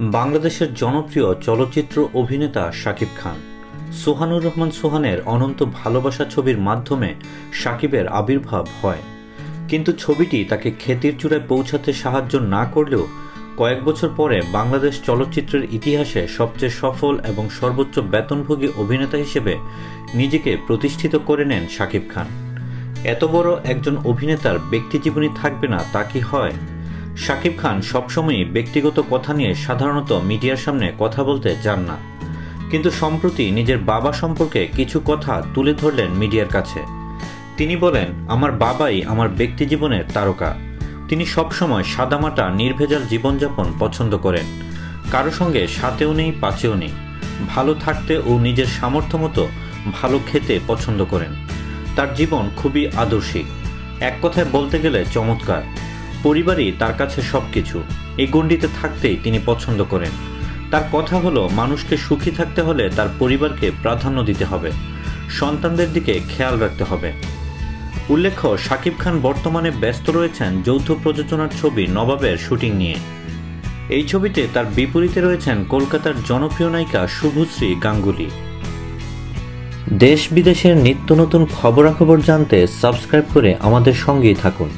বাংলাদেশের জনপ্রিয় চলচ্চিত্র অভিনেতা শাকিব খান। সোহানুর রহমান সোহানের অনন্ত ভালোবাসা ছবির মাধ্যমে শাকিবের আবির্ভাব হয়, কিন্তু ছবিটি তাকে খ্যাতির চূড়ায় পৌঁছাতে সাহায্য না করলেও কয়েক বছর পরে বাংলাদেশ চলচ্চিত্রের ইতিহাসে সবচেয়ে সফল এবং সর্বোচ্চ বেতনভোগী অভিনেতা হিসেবে নিজেকে প্রতিষ্ঠিত করে নেন শাকিব খান। এত বড় একজন অভিনেতার ব্যক্তিজীবনী থাকবে না তা কি হয়? শাকিব খান সবসময়ই ব্যক্তিগত কথা নিয়ে সাধারণত মিডিয়ার সামনে কথা বলতে চান না, কিন্তু সম্প্রতি নিজের বাবা সম্পর্কে কিছু কথা তুলে ধরলেন মিডিয়ার কাছে। তিনি বলেন, আমার বাবাই আমার ব্যক্তিজীবনের তারকা। তিনি সবসময় সাদামাটা নির্ভেজাল জীবনযাপন পছন্দ করেন, কারো সঙ্গে সাথেও নেই পাচেও নেই। ভালো থাকতে ও নিজের সামর্থ্য মতো ভালো খেতে পছন্দ করেন। তার জীবন খুবই আদর্শিক, এক কথায় বলতে গেলে চমৎকার। পরিবারই তার কাছে সবকিছু। এই গণ্ডিতে থাকতেই তিনি পছন্দ করেন। তার কথা হলো, মানুষকে সুখী থাকতে হলে তার পরিবারকে প্রাধান্য দিতে হবে, সন্তানদের দিকে খেয়াল রাখতে হবে। উল্লেখ্য, শাকিব খান বর্তমানে ব্যস্ত রয়েছেন যৌথ প্রযোজনার ছবি নবাবের শুটিং নিয়ে। এই ছবিতে তার বিপরীতে রয়েছেন কলকাতার জনপ্রিয় নায়িকা শুভশ্রী গাঙ্গুলি। দেশ বিদেশের নিত্য নতুন খবরাখবর জানতে সাবস্ক্রাইব করে আমাদের সঙ্গেই থাকুন।